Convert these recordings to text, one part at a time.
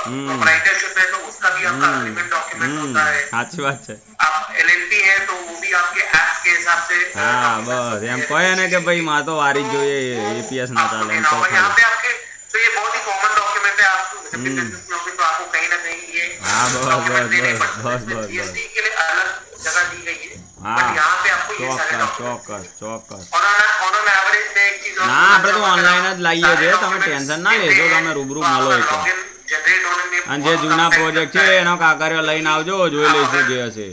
Proprietorship है तो उसका भी आपका अग्रीमेंट डॉक्यूमेंट होता है। સાચી વાત છે। आप एलएलपी है तो वो भी आपके एक्ट के हिसाब से હા डॉक्यूमेंट्स બસ होते એમ हैं, કહે ને કે रजिस्ट्रेशन ભાई के, માં તો વારી જ तो જોઈએ, वो એપીએસ ના आपको ચાલે એમ देना તો होगा यहाँ ચાલે। पे आपके। तो ये बहुत ही कॉमन डॉक्यूमेंट है, आप जब भी हम्म। बिजनेस में होंगे तो आपको कहीं ना कहीं ये હા बस डॉक्यूमेंट बस देने बस पड़ते हैं। बस इसमें बस बस। जीएसटी के लिए अलग जगह दी गई है, बट હા यहाँ पे आपको ये सारे ચોક્કસ डॉक्यूमेंट ચોક્કસ ચોક્કસ। और ऑन एन एवरेज में एक चीज और ના बोलना આપણે તો चाहूंगा, अगर ઓનલાઈન જ आप લાવીએ सारे છીએ, તમે डॉक्यूमेंट्स ટેન્શન ના देते લેજો, हैं તમે तो રૂબરૂ મળો आपका એકવાર। लॉगिन जनरेट होने में અને જે बहुत कम જૂના टाइम પ્રોજેક્ટ लगता છે है। એનો કાગળિયો લઈને क्योंकि આવજો, જોઈ आप લઈશું अगर જે हसे।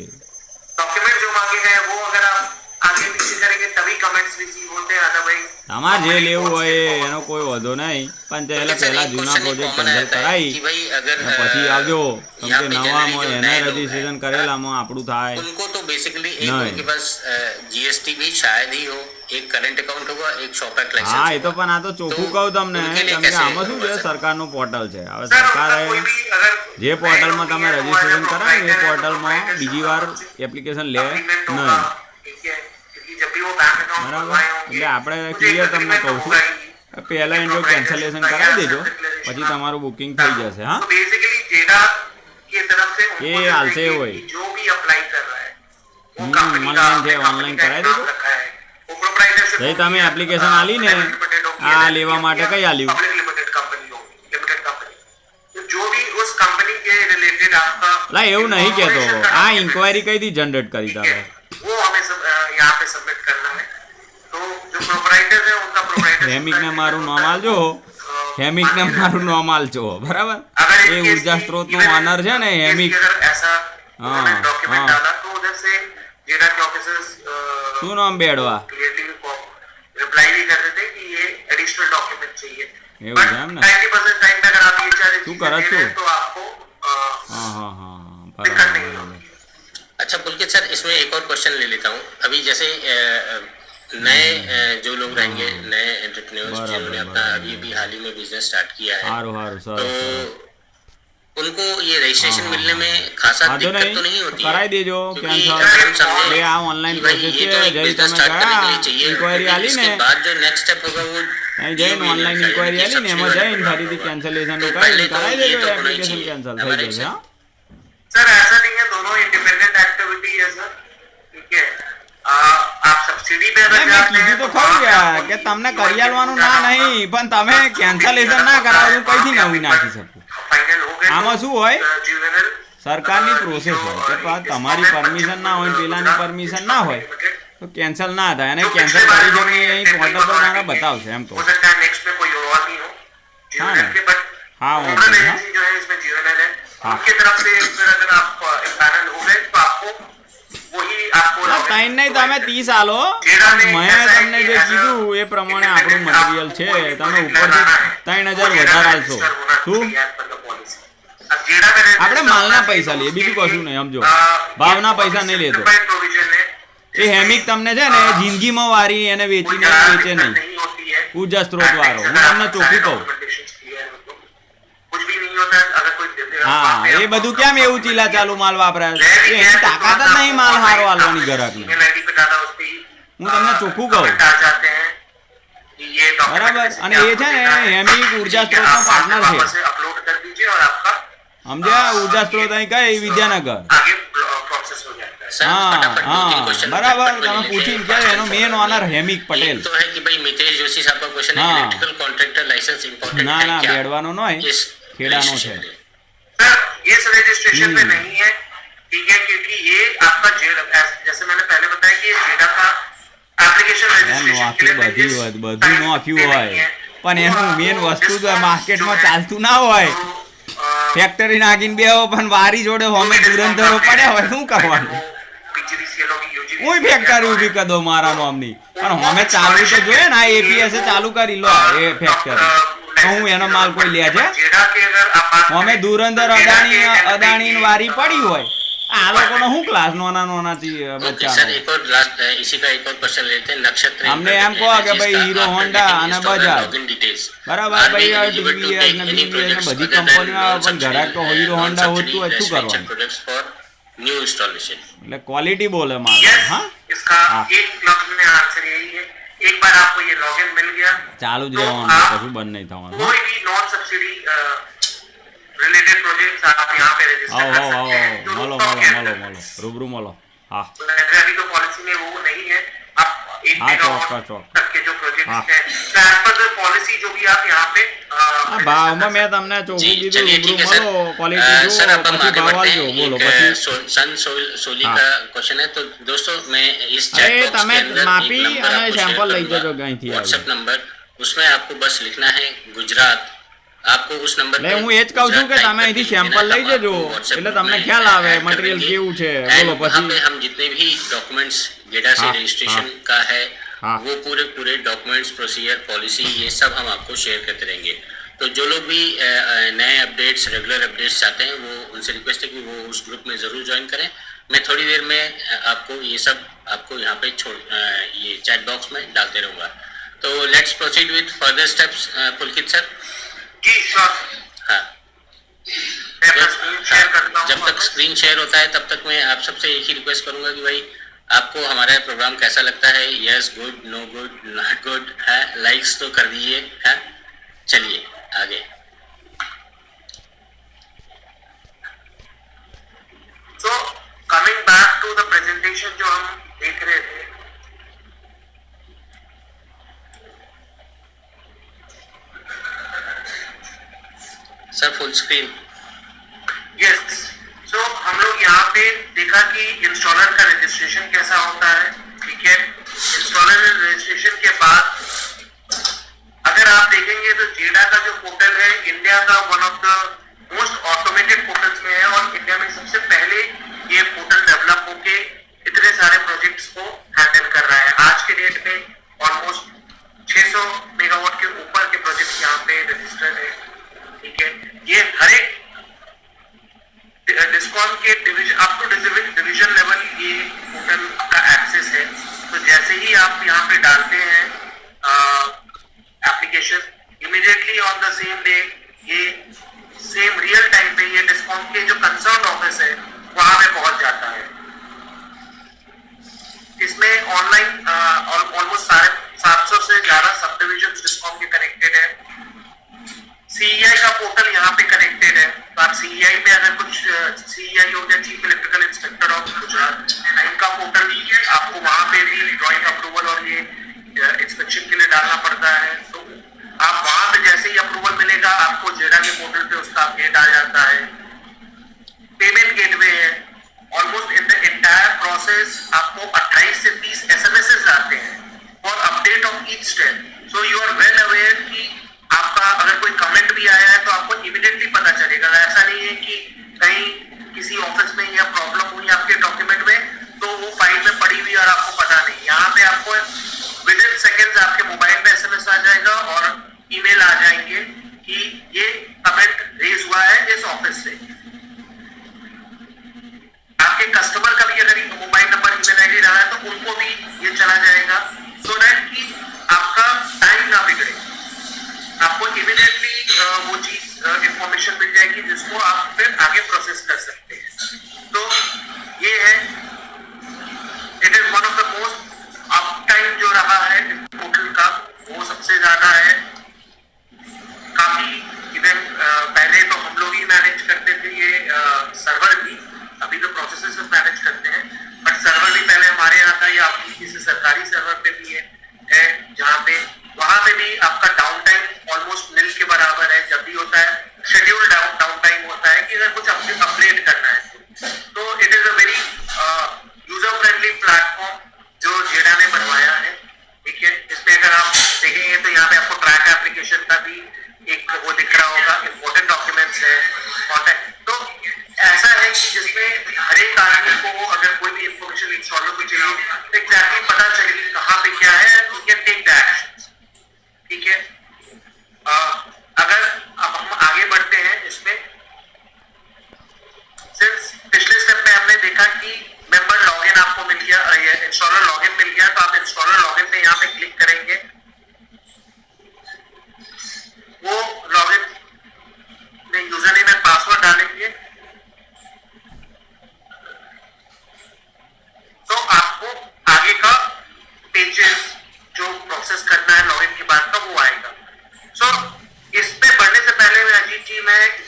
डॉक्यूमेंट जो मांगे गए हैं वो अगर आप आगे पीछे करेंगे तभी कमेंट्स रिसीव होते हैं, अदरवाइज તમારે જે नॉर्मली લેવું बहुत હોય स्ट्रेट એનો फॉरवर्ड કોઈ होता વાંધો નહીં, પણ उनके પહેલા सर પહેલા एक જૂના क्वेश्चन एक પ્રોજેक्ट कॉमन आ કેન્સલ जाता है કરાવી कि भाई अगर અને પછી આવજો, કેમ यहाँ કે पे जनरली નવામાં जो એને नए लोग રજીસ્ટ્રેશન हैं કરેલામાં આપણું થાય उनको तो बेसिकली एक नहीं। उनके पास जीएसटी भी शायद ही हो, एक करंट अकाउंट होगा, एक शॉप एक्ट હા लाइसेंस એ તો होगा, પણ આ તો तो ચોખ્ખું કહું તમને, उनके लिए કેમ કે कैसे આમાં શું होगा છે, सर? સરકારનું પોર્ટલ છે। હવે सर उनका સરકારે कोई भी अगर જે नए પોર્ટલમાં लोग તમે हैं तो वो एज ए રજીસ્ટ્રેશન કરાવો એ प्रोप्राइटर है तो પોર્ટલમાં प्रोप्राइटरशिप બીજી का વાર कुछ એપ્લિકેશન લે अग्रीमेंट होगा, નહીં, ठीक है, क्योंकि जब भी वो बैंक अकाउंट બરાબર। खुलवाए होंगे એટલે આપણે कुछ एक ક્લિયર તમને अग्रीमेंट કહું होगा છું, ही, પહેલાં कि એનું प्रोप्राइटरशिप કેન્સલેશન का કરાવી या દેજો, सेल्फ डिक्लेरेशन પછી आप તમારું બુકિંગ થઈ डालो। જશે। હા तो बेसिकली जेडा की तरफ से એ उनको जो હાલશે चाहिए હોય। कि जो भी अप्लाई कर रहा है वो कंपनी का ઓનલાઈન अपने છે, कंपनी ઓનલાઈન का કરાવી एक नाम દેજો। रखा है, वो प्रोप्राइटरशिप જઈ होगी તમે या એપ્લિકેશન આલી ને प्राइवेट लिमिटेड होगी આ या લેવા માટે કઈ આલ્યું? पब्लिक लिमिटेड कंपनी होगी, लिमिटेड कंपनी। तो जो भी उस कंपनी के रिलेटेड आपका લા એવું નહીં કહેતો, इन्फॉर्मेशन का આ document, ઇન્ક્વાયરી કઈ દી जनरेट કરી ठीक તમે? है, वो हमें यहाँ पे सबमिट करना है। तो जो प्रोप्राइटर है उनका प्रोप्राइटरशिप હેમિક ને મારું નામ આલજો, હેમિક ને मारू नाम आलजो, बराबर। अगर ये इन केस ऊर्जा की स्रोत नो इवन ऑनर है ने इन केस हेमिक। की अगर ऐसा हाँ, उन्होंने डॉक्यूमेंट हाँ। डाला तो उधर से जेडा के ऑफिसर्स શું નામ બેડવા? क्लियरली रिप्लाई भी कर देते हैं कि ये एडिशनल डॉक्यूमेंट चाहिए। એવું बट છે એમ ને? 90% टाइम पे अगर आप ये सारी શું चीजें કરત दे છું? रहे हैं तो आपको हाँ हाँ हाँ दिक्कत बराबर नहीं बराबर। होगी। अच्छा पुलकित सर, इसमें एक और क्वेश्चन ले लेता हूँ। अभी जैसे नए जो लोग रहेंगे, नए एंटरप्रेन्योर्स बराबर, जिन्होंने अपना बराबर। अभी अभी हाल ही में बिजनेस स्टार्ट किया है, हारू हारू तो सरस सरस। उनको ये रजिस्ट्रेशन हाँ, मिलने हाँ, में खासा વાંધો दिक्कत નહીં, तो नहीं होती કરાવી है? દેજો क्योंकि કેન્સલ। अगर हम समझें એટલે આ ઓનલાઈન कि भाई પ્રોસેસ ये છે, तो एक જઈ बिजनेस તમે स्टार्ट करने के ગયા लिए चाहिए, ઇન્ક્વાયરી लेकिन આલી इसके ને, बाद जो नेक्स्ट स्टेप होगा वो અહીં જઈને DOB ઓનલાઈન लेता है, ઇન્ક્વાયરી यानी कि આલી ને, એમાં सब्सिडी જઈને वाला ફરીથી होगा। કેન્સલેશન तो નું पहले કરાવી तो કરાવી ये દેજો, तो होना ही એપ્લિકેશન चाहिए કેન્સલ થઈ हमारे જશે। से। હા सर ऐसा नहीं है, दोनों इंडिपेंडेंट एक्टिविटी है सर, ठीक है। आप सब्सिडी पे अगर મેં जाते કીધું हैं તો तो ખરું वहाँ पे યાર आपको કે તમને EY કરિયાલવાનું के ના थ्रू નહીં, પણ તમે કેન્સલેશન ના કરાવો હું કઈથી નવું નાખી શકું? फाइनल हो गए આમાં શું હોય, जुवेनल સરકારની પ્રોસેસ હોય કે તમારી પરમિશન ના હોય, પેલાની પરમિશન ના હોય તો કેન્સલ ના થાય, અને કેન્સલ કરી છે એ અહીં પોર્ટલ પર મારે બતાવશે એમ हो કહું। सकता है नेक्स्ट में कोई और भी हो हाँ जुवेनल ना। के, बट हाँ, वो नोडल भी, हाँ। एजेंसी जो है इसमें जुवेनल है, हाँ। उनकी तरफ से फिर अगर आप पैनल हो गए तो आपको वही आपको ત્રણ નહીં તમે 30 આલો, મેં તમને જે કીધું એ પ્રમાણે આપણું મટીરિયલ છે, તમે ઉપરથી 3000 વધારે આલશો શું? આપણે માલના પૈસા લઈએ, બીજું કશું નહીં, સમજો ભાવના પૈસા નહીં લેતો। એ હેમિક તમને છે ને જિંદગીમાં વારી એને વેચીને વેચે નહીં, ઊર્જા સ્ત્રોત વાળો, હું તમને ચોખ્ખું કહું। હા એ બધું કેમ એવું ચીલા ચાલુ માલ વાપરાય, એની તાકાત જ નહીં માલ હારો આલવાની ગ્રાહકને, હું તમને ચોખ્ખું કહું, બરાબર। અને એ છે ને હેમિક ઊર્જા સ્ત્રોતનો પાર્ટનર છે, अपलोड कर दीजिए और आपका સમજ્યા? ઊર્જા સ્ત્રોત અહીં કઈ વિદ્યાનગર। आगे प्रोसेस हो जाता है। सर हाँ फटाफट दो तीन हाँ क्वेश्चन बराबर, फटाफट તમે ले लेते પૂછી हैं। કે એનો મેન ઓનર હેમિક પટેલ। एक तो है कि भाई मितेश जोशी साहब का क्वेश्चन है, हाँ। इलेक्ट्रिकल कॉन्ट्रैक्टर लाइसेंस इंपॉर्टेंट ના है ના क्या બેડવાનો નહીં, इस ખેડાનો registration છે। में? सर इस रजिस्ट्रेशन पे नहीं है, ठीक है, क्योंकि ये आपका जेडा, जैसे मैंने पहले बताया कि ये जेडा का एप्लीकेशन रजिस्ट्रेशन के लिए બધું નોખ્યું હોય, પણ એનું મેન વસ્તુ તો માર્કેટમાં ચાલતું ના હોય, ફેક્ટરી નાખીને બેહો પણ વારી જોડે હોમે ધુરંધરો પડ્યા હોય, શું કરવાનું? હું ફેક્ટરી ઊભી કરી દઉં મારા નામની, પણ હોમે ચાલુ તો જોઈએ ને, આ એપીએસ ચાલુ કરી લો એ ફેક્ટરી, તો હું એનો માલ કોઈ લે છે? હોમે ધુરંધર અદાણી વારી પડી હોય, આ લોકોનો શું ક્લાસ નાના નાના ओके બચ્ચા। सर, एक और लास्ट इसी का एक और क्वेश्चन लेते हैं। नक्षत्र हमने एम कहा कि भाई हीरो होंडा અને બજાજ, लॉगिन डिटेल्स બરાબર ભાઈ, આ ટીવીએસ ને બીવીએસ ને બધી કંપનીમાં પણ ઘરાક તો હીરો હોન્ડા હોતું હોય, શું કરવાનું? Products for new installation. એટલે ક્વોલિટી બોલે માલ। હા इसका हाँ। एक लफ्ज में आंसर यही है, एक बार आपको ये लॉगिन मिल गया ચાલુ જ तो રહેવાનું, आप કશું બંધ નહીં થવાનું। कोई भी नॉन सब्सिडी रिलेटेड प्रोजेक्ट्स आप यहाँ पे रजिस्टर आओ कर आओ आओ सकते हैं जो મળો rooftop મળો के મળો अंदर। મળો રૂબરૂ મળો હા अभी तो पॉलिसी में वो नहीं है, आप 1 हाँ, मेगावाट चौक। तक के जो प्रोजेक्ट हाँ। हैं, तो एज पर द पॉलिसी जो भी आप यहाँ पे હા ભાવમાં મેં તમને ચોખ્ખું जी કીધું चलिए રૂબરૂ ठीक है सर મળો ક્વોલિટી सर જુઓ अब हम પછી आगे ભાવ बढ़ते આલજો हैं બોલો एक પછી सन सोली हाँ। का क्वेश्चन है तो दोस्तों मैं इस चैट अरे बॉक्स તમે के अंदर માપી एक नंबर અને आपको સેમ્પલ લઈ शेयर જજો करूंगा અહીંથી व्हाट्सएप नंबर उसमें आपको बस लिखना है गुजरात आपको उस नंबर એટલે હું એ જ કહું છું કે તમે અહીંથી સેમ્પલ લઈ જજો એટલે તમને ખ્યાલ આવે મટીરિયલ કેવું છે બોલો वहाँ पे પછી हम जितने भी डॉक्यूमेंट्स गेडा से हाँ, रजिस्ट्रेशन हाँ। का है हाँ। वो पूरे डॉक्यूमेंट्स प्रोसीजर पॉलिसी ये सब हम आपको शेयर करते रहेंगे तो जो लोग भी नए अपडेट्स रेगुलर अपडेट्स चाहते हैं वो उनसे रिक्वेस्ट है कि वो उस ग्रुप में ज़रूर ज्वाइन करें मैं थोड़ी देर में आपको ये सब आपको यहाँ पे ये चैट बॉक्स में डालते रहूँगा तो let's proceed with further steps Pulkit sir ji sure, हाँ मैं अपना स्क्रीन शेयर करता हूँ जब तक स्क्रीन शेयर होता है तब तक मैं आप सबसे एक ही रिक्वेस्ट करूंगा कि भाई आपको हमारा प्रोग्राम कैसा लगता है yes good no good not good है लाइक्स तो कर दीजिए है चलिए आगे So coming back to the presentation जो हम देख रहे थे, सर फुल स्क्रीन यस, सो हम लोग यहाँ पे देखा कि इंस्टॉलर का रजिस्ट्रेशन कैसा होता है, ठीक है। इंस्टॉलर रजिस्ट्रेशन के बाद अगर आप देखेंगे तो जेडा का जो पोर्टल है इंडिया का one of the most automated portals में है और इंडिया में सबसे पहले ये पोर्टल डेवलप होके इतने सारे प्रोजेक्ट्स को हैंडल कर रहा है। आज के डेट में ऑलमोस्ट 600 मेगावाट के ऊपर के प्रोजेक्ट यहाँ पे रजिस्टर्ड है, ठीक है। ये हर एक डिस्कॉम के division up to division level ये पोर्टल का एक्सेस है। तो जैसे ही आप यहाँ पे डालते हैं application, immediately on the same day ये सेम रियल टाइम पे ये डिस्कॉम के जो कंसर्न ऑफिस है वहां पे पहुंच जाता है। इसमें ऑनलाइन ऑलमोस्ट 750 से ज्यादा सब डिविजन डिस्कॉम के कनेक्टेड है। सीईआई का पोर्टल यहाँ पे कनेक्टेड है, तो आप सीईआई में अगर कुछ सीईआई हो गया chief electrical inspector of Gujarat, इनका पोर्टल आपको वहां पे भी ड्राइंग अप्रूवल और ये इंस्पेक्शन के लिए डालना पड़ता है। तो आप वहां पे जैसे ही अप्रूवल मिलेगा आपको जेडा के पोर्टल पे उसका अपडेट आ जाता है। पेमेंट गेटवे है, almost in the entire process आपको 28 से 30 एसएमएसेस आते हैं for update of each step. So you are well aware कि आपका अगर कोई कमेंट भी आया है तो आपको इमीडिएटली पता चलेगा। ऐसा नहीं है कि कहीं किसी ऑफिस में या प्रॉब्लम हुई आपके डॉक्यूमेंट में तो वो फाइल में पड़ी हुई और आपको पता नहीं। यहाँ पे आपको विद इन सेकेंड्स आपके मोबाइल पे एसएमएस आ जाएगा और ईमेल आ जाएंगे कि ये कमेंट रेज हुआ है इस ऑफिस से। आपके कस्टमर का भी अगर मोबाइल नंबर ईमेल आईडी डाला है तो उनको भी ये चला जाएगा, सो दैट कि आपका टाइम ना बिगड़े। आपको इमीडिएटली वो चीज इंफॉर्मेशन मिल जाएगी जिसको आप फिर आगे प्रोसेस कर सकते हैं। तो ये है, it is one of the most up time जो रहा है पोर्टल का वो सबसे ज्यादा है। काफी इवन पहले तो हम लोग ही मैनेज करते थे ये सर्वर भी, अभी तो प्रोसेसेस मैनेज करते हैं, बट सर्वर भी पहले हमारे यहाँ था या आपकी किसी सरकारी सर्वर पे भी है जहाँ पे वहां पे भी आपका डाउन टाइम ऑलमोस्ट निल के बराबर है। जब भी होता है शेड्यूल डाउन टाइम होता है कि अगर कुछ अपडेट कर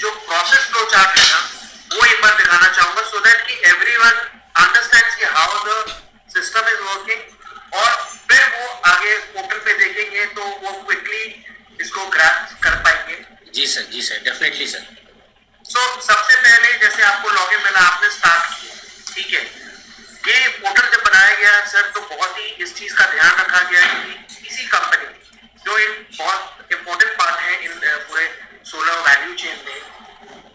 जो प्रोसेस फ्लो चार्ट है ना वो एक बार दिखाना चाहूंगा, सो दैट कि एवरीवन अंडरस्टैंड्स कि how the system is working, और फिर वो आगे पोर्टल पे देखेंगे तो वो क्विकली इसको ग्रैस्प कर पाएंगे। जी सर, डेफिनेटली सर। सो सबसे पहले जैसे आपको लॉगिन मिला, आपने स्टार्ट किया, ठीक है, ये पोर्टल जब बनाया गया सर तो बहुत ही इस चीज का ध्यान रखा गया कि किसी कंपनी जो एक बहुत इंपॉर्टेंट पार्ट है इन पूरे सोलर वैल्यू चेन में,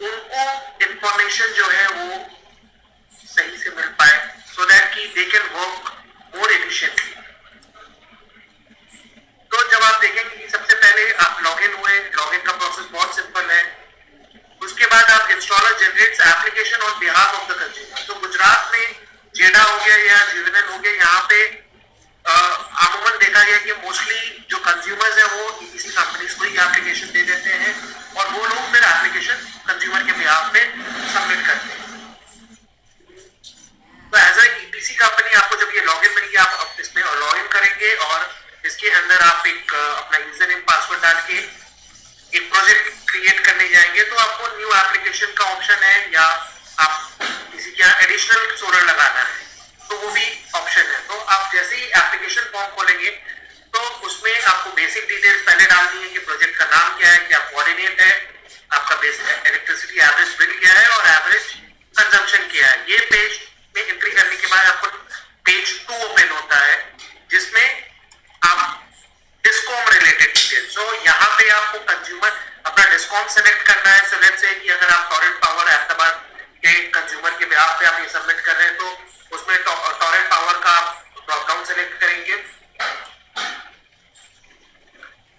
उनको इंफॉर्मेशन जो है वो सही से मिल पाए, सो दैट कि they can work more efficiently. तो जब आप देखेंगे कि सबसे पहले आप लॉगिन हुए, लॉगिन का प्रोसेस बहुत सिंपल है। उसके बाद आप installer generates application on behalf of the consumer. तो गुजरात में जेडा हो गया या जीवनल हो गया, यहाँ पे अमूमन देखा गया कि मोस्टली जो कंज्यूमर्स है वो ईपीसी कंपनीज को ही एप्लीकेशन दे देते हैं और वो लोग फिर एप्लीकेशन कंज्यूमर के बिहाफ पे सबमिट करते हैं। तो एज ए ईपीसी कंपनी आपको जब ये लॉगिन मिलेगी, आप इसमें लॉगिन करेंगे और इसके अंदर आप एक अपना यूजर नेम पासवर्ड डाल के एक प्रोजेक्ट क्रिएट करने जाएंगे, तो आपको न्यू एप्लीकेशन का ऑप्शन है, या आप किसी के यहाँ एडिशनल सोलर लगाना है तो वो भी ऑप्शन है। तो आप जैसे ही एप्लीकेशन फॉर्म खोलेंगे तो उसमें आपको बेसिक डिटेल्स पहले डालनी है कि प्रोजेक्ट का नाम क्या है, क्या कोऑर्डिनेट है, आपका बेसिक इलेक्ट्रिसिटी एवरेज बिल क्या है और एवरेज कंजम्पशन क्या है। ये पेज में एंट्री करने के बाद आपको पेज 2 ओपन होता है जिसमें आप डिस्कॉम रिलेटेड डिटेल्स, तो यहाँ पे आपको कंज्यूमर अपना डिस्कॉम सेलेक्ट करना है। सो लेट्स से कि अगर आप टॉरेंट पावर अहमदाबाद के कंज्यूमर के बिहाफ पे आप ये सबमिट कर रहे हैं तो उसमें टॉरेंट पावर का आप ड्रॉप डाउन सेलेक्ट करेंगे,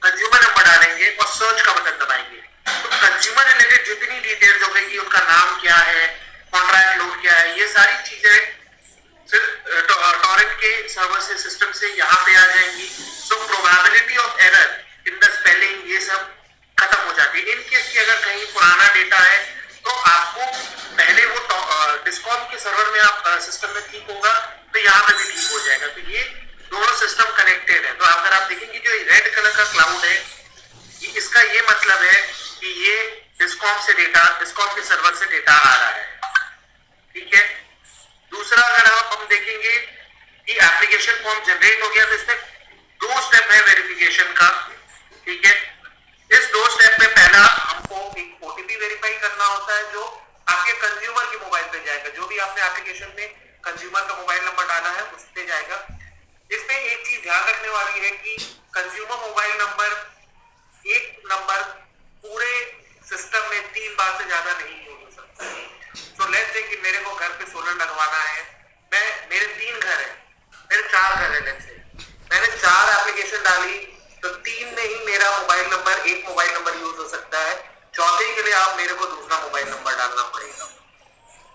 कंज्यूमर नंबर डालेंगे और सर्च का बटन दबाएंगे। तो कंज्यूमर रिलेटेड जितनी डिटेल्स हो गई, उनका नाम क्या है, कॉन्ट्रैक्ट लोड क्या है, ये सारी चीजें टॉरेंट के सर्वर से सिस्टम से यहाँ पे आ जाएंगी। So probability of error in the spelling ये सब खत्म हो जाती है। इन केस की अगर कहीं पुराना डेटा है तो आपको पहले वो डिस्कॉम के सर्वर में आप सिस्टम में ठीक होगा तो यहाँ पे भी ठीक हो जाएगा। तो ये दोनों सिस्टम कनेक्टेड है। तो अगर आप देखेंगे जो रेड कलर का क्लाउड है, इसका ये मतलब है कि ये डिस्कॉम से डेटा, डिस्कॉम के सर्वर से डेटा आ रहा है, ठीक है। दूसरा अगर हम देखेंगे कि एप्लीकेशन फॉर्म जनरेट हो गया तो इसमें 2 स्टेप है वेरिफिकेशन का, ठीक है। इस 2 स्टेप में पहला हमको एक ओटीपी वेरीफाई करना होता है जो आपके कंज्यूमर के मोबाइल पे जाएगा। जो भी आपने एप्लीकेशन में कंज्यूमर का मोबाइल नंबर डाला है उस पे जाएगा। इसमें एक चीज ध्यान रखने वाली है कि कंज्यूमर मोबाइल नंबर, एक नंबर पूरे सिस्टम में 3 बार से ज्यादा नहीं यूज हो सकता। तो लेट्स से कि मेरे को घर पे सोलर लगवाना है, मेरे 3 घर है, मेरे 4 घर है, लेट्स से मैंने 4 एप्लीकेशन डाली तो 3 में ही मेरा मोबाइल नंबर, एक मोबाइल नंबर यूज हो सकता है। चौथे के लिए आप मेरे को दूसरा मोबाइल नंबर डालना पड़ेगा,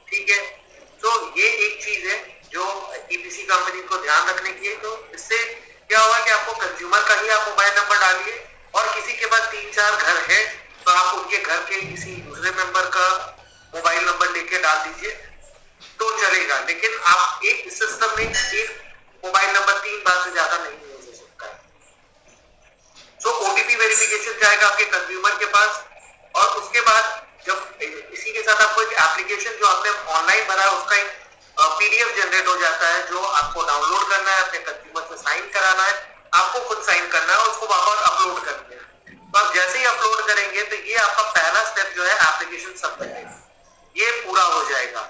ठीक है। तो ये एक चीज है जो ईपीसी कंपनी को ध्यान रखने की है। तो इससे क्या होगा कि आपको कंज्यूमर का ही आप मोबाइल नंबर डालिए और किसी के पास 3-4 घर है तो आप उनके घर के किसी दूसरे मेंबर का मोबाइल नंबर लेके डाल दीजिए तो चलेगा। लेकिन आप एक सिस्टम में एक मोबाइल नंबर 3 बार से ज्यादा नहीं यूज हो सकता है। तो ओटीपी वेरिफिकेशन जाएगा आपके कंज्यूमर के पास और उसके बाद जब इसी के साथ आपको एक एप्लीकेशन जो आपने ऑनलाइन भरा है उसका एक पीडीएफ जनरेट हो जाता है जो आपको डाउनलोड करना है, अपने कंज्यूमर से साइन कराना है, आपको खुद साइन करना है और उसको वापस अपलोड करना है। तो आप जैसे ही अपलोड करेंगे तो ये आपका पहला स्टेप जो है एप्लीकेशन सबमिट, ये पूरा हो जाएगा।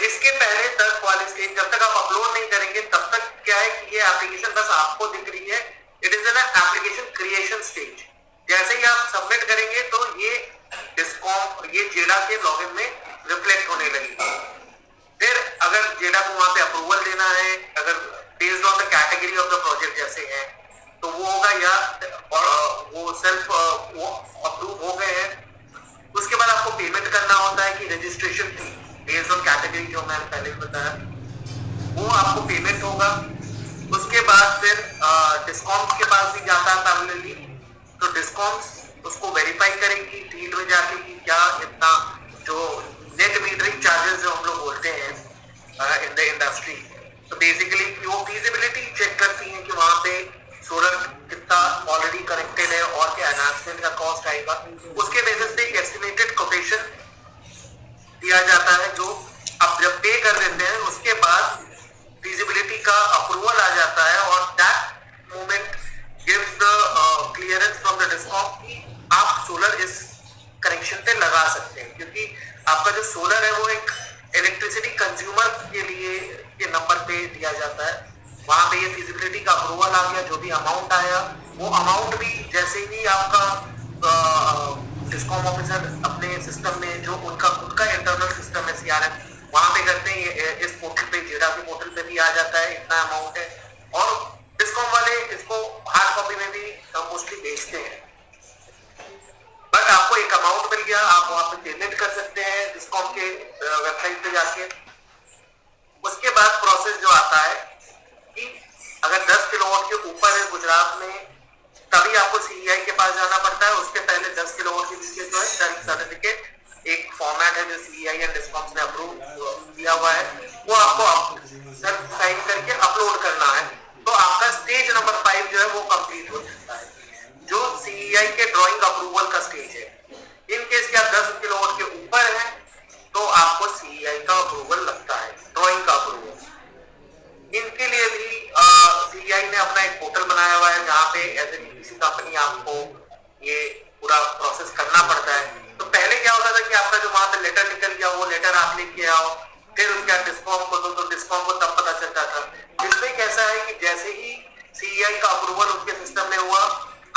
इसके पहले तक वाली स्टेज जब तक आप अपलोड नहीं करेंगे तब तक क्या है कि ये एप्लीकेशन बस आपको दिख रही है, it is an application creation stage. जैसे ही आप सबमिट करेंगे तो ये डिस्कॉम, ये जेडा के लॉगिन में रिफ्लेक्ट होने लगेगी। फिर अगर जेडा को वहां पे अप्रूवल देना है, अगर based on the category of the project जैसे है तो वो होगा, या और वो सेल्फ वो अप्रूव हो गए हैं। उसके बाद आपको पेमेंट करना होता है कि registration fee based on category जो मैंने पहले बताया वो आपको पेमेंट होगा। उसके बाद फिर डिस्कॉम के पास भी जाता है पैरेलली, तो डिस्कॉम उसको वेरीफाई करेगी फील्ड में जाके कि क्या इतना जो नेट मीटरिंग चार्जेस जो हम लोग बोलते हैं इन द इंडस्ट्री, तो बेसिकली वो फीजिबिलिटी चेक करती है कि वहां पे सोलर कितना ऑलरेडी कनेक्टेड है और क्या एनहांसमेंट का कॉस्ट आएगा। उसके बेसिस पे एस्टिमेटेड कोटेशन लगा सकते हैं, क्योंकि आपका जो सोलर है वो एक इलेक्ट्रिसिटी कंज्यूमर के लिए के नंबर पे दिया जाता है। वहां पे ये फिजिबिलिटी का अप्रूवल आ गया, जो भी अमाउंट आया वो अमाउंट भी जैसे ही आपका डिस्कॉम ऑफिसर अपने सिस्टम में, जो उनका खुद का इंटरनल सिस्टम है सीआरएम, वहां पे करते हैं, इस पोर्टल पे, जेडा के पोर्टल पे भी आ जाता है इतना अमाउंट है, और डिस्कॉम वाले इसको हार्ड कॉपी में भी मोस्टली बेचते हैं। बट आपको एक अमाउंट मिल गया, आप वहां पे पेमेंट कर सकते हैं डिस्कॉम के वेबसाइट पे जाके। उसके बाद प्रोसेस जो आता है कि अगर 10 किलोवाट के ऊपर है गुजरात में, तभी आपको सीईआई के पास जाना पड़ता है। उसके पहले 10 किलोवाट के नीचे जो है सर्टिफिकेट एक फॉर्मेट है जो सीईआई एंड डिस्कॉम ने अप्रूव दिया हुआ है, वो आपको सेल्फ साइन करके अपलोड करना है। तो आपका स्टेज नंबर 5 जो है वो कंप्लीट हो जाता है, जो सीईआई के ड्राइंग अप्रूवल का स्टेज है। इन केस के आप 10 किलोवाट के ऊपर है तो आपको सीईआई का अप्रूवल लगता है, ड्राइंग का अप्रूवल। इनके लिए भी सीईआई ने अपना एक पोर्टल बनाया हुआ है, जहाँ पे एज ए ईपीसी कंपनी आपको ये पूरा प्रोसेस करना पड़ता है। तो पहले क्या होता था कि आपका जो वहां पे लेटर निकल गया, वो लेटर आप लेके आओ, फिर उनका डिस्कॉम को दो, तो डिस्कॉम को तब पता चलता था। इसमें कैसा है कि जैसे ही सीईआई का अप्रूवल उनके सिस्टम में हुआ,